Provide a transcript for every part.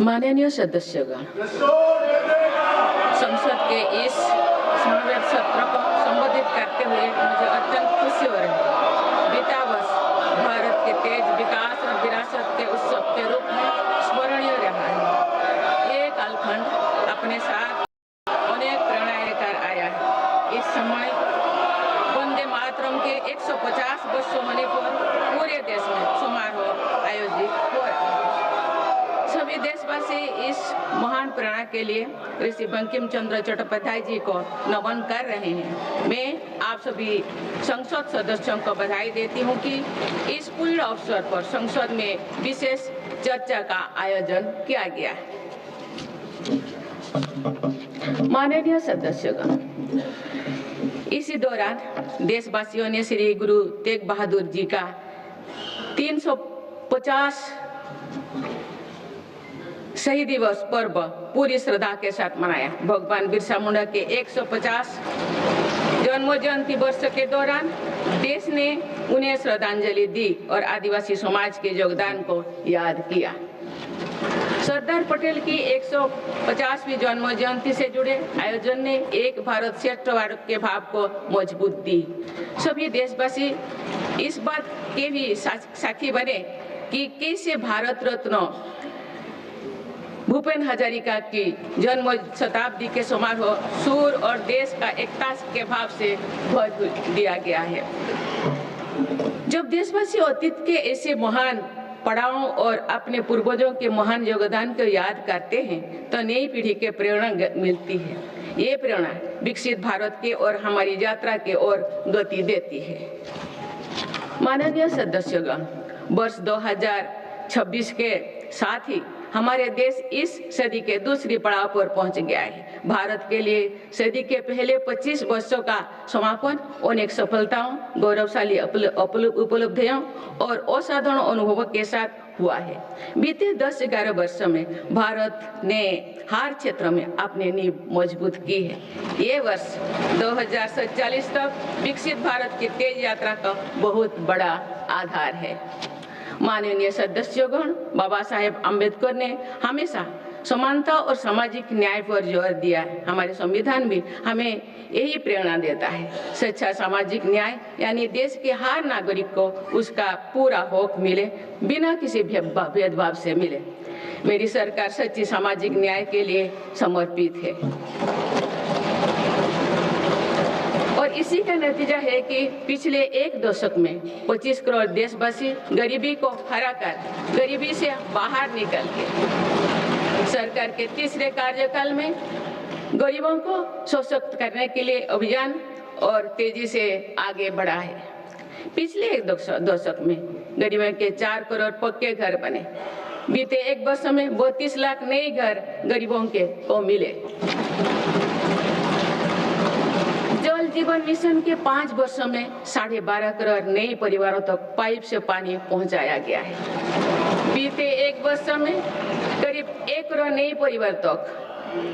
माननीय सदस्यगण, संसद के इस समावेश सत्र को संबोधित करते हुए मुझे अत्यंत खुशी हो रही है। बीता वर्ष भारत के तेज विकास और विरासत के उत्सव के रूप में स्मरणीय रहा है। ये कालखंड अपने साथ अनेक प्रेरणाएं लेकर आया है। इस समय वंदे मातरम के 150 वर्ष होने पर पूरे देश में समारोह आयोजित हो रहा है। सभी देशवासी इस महान प्रेरणा के लिए ऋषि बंकिम चंद्र चट्टोपाध्याय जी को नमन कर रहे हैं। मैं आप सभी संसद सदस्यों को बधाई देती हूं कि इस पूर्ण अवसर पर संसद में विशेष चर्चा का आयोजन किया गया है। माननीय सदस्यगण, इसी दौरान देशवासियों ने श्री गुरु तेग बहादुर जी का 350 शहीद दिवस पर्व पूरी श्रद्धा के साथ मनाया। भगवान बिरसा मुंडा के 150 जन्म जयंती वर्ष के दौरान देश ने उन्हें श्रद्धांजलि दी और आदिवासी समाज के योगदान को याद किया। सरदार पटेल की 150वीं जन्म जयंती से जुड़े आयोजन ने एक भारत श्रेष्ठ भारत के भाव को मजबूत दी। सभी देशवासी इस बात के भी साक्षी बने कि कैसे भारत रत्न भूपेन हजारिका की जन्म शताब्दी के समारोह सूर और देश का एकता के भाव से भर दिया गया है। जब देशवासी अतीत के ऐसे महान पड़ावों और अपने पूर्वजों के महान योगदान को याद करते हैं तो नई पीढ़ी के प्रेरणा मिलती है। ये प्रेरणा विकसित भारत के और हमारी यात्रा के ओर गति देती है। माननीय सदस्यगण, वर्ष 2026 के साथ ही हमारे देश इस सदी के दूसरी पड़ाव पर पहुंच गया है। भारत के लिए सदी के पहले 25 वर्षों का समापन अनेक सफलताओं, गौरवशाली उपलब्धियों और असाधारण अनुभवों के साथ हुआ है। बीते 10-11 वर्षों में भारत ने हर क्षेत्र में अपनी नींव मजबूत की है। ये वर्ष 2047 तक विकसित भारत की तेज यात्रा का बहुत बड़ा आधार है। माननीय सदस्यगण, बाबा साहेब अम्बेडकर ने हमेशा समानता और सामाजिक न्याय पर जोर दिया है। हमारे संविधान भी हमें यही प्रेरणा देता है। सच्चा सामाजिक न्याय यानी देश के हर नागरिक को उसका पूरा हक मिले, बिना किसी भेदभाव से मिले। मेरी सरकार सच्ची सामाजिक न्याय के लिए समर्पित है और इसी का नतीजा है कि पिछले एक दशक में 25 करोड़ देशवासी गरीबी को हराकर गरीबी से बाहर निकल के सरकार के तीसरे कार्यकाल में गरीबों को सशक्त करने के लिए अभियान और तेजी से आगे बढ़ा है। पिछले एक दशक में गरीबों के 4 करोड़ पक्के घर बने। बीते एक वर्ष में 32 लाख नए घर गरीबों के को मिले। जल जीवन मिशन के 5 वर्षों में 12.5 करोड़ नए परिवारों तक पाइप से पानी पहुंचाया गया है। बीते एक वर्ष में करीब 1 करोड़ नए परिवार तक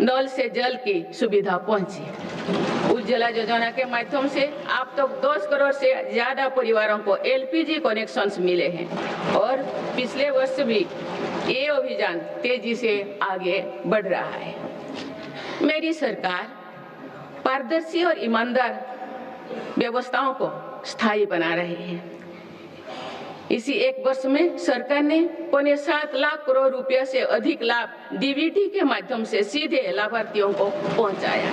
नल से जल की सुविधा पहुंची। उज्ज्वला योजना के माध्यम से अब तक 10 करोड़ से ज्यादा परिवारों को LPG कनेक्शंस मिले हैं और पिछले वर्ष भी ये अभियान तेजी से आगे बढ़ रहा है। मेरी सरकार पारदर्शी और ईमानदार व्यवस्थाओं को स्थायी बना रही है। इसी एक वर्ष में सरकार ने 7.25 लाख करोड़ रुपए से अधिक लाभ DBT के माध्यम से सीधे लाभार्थियों को पहुंचाया।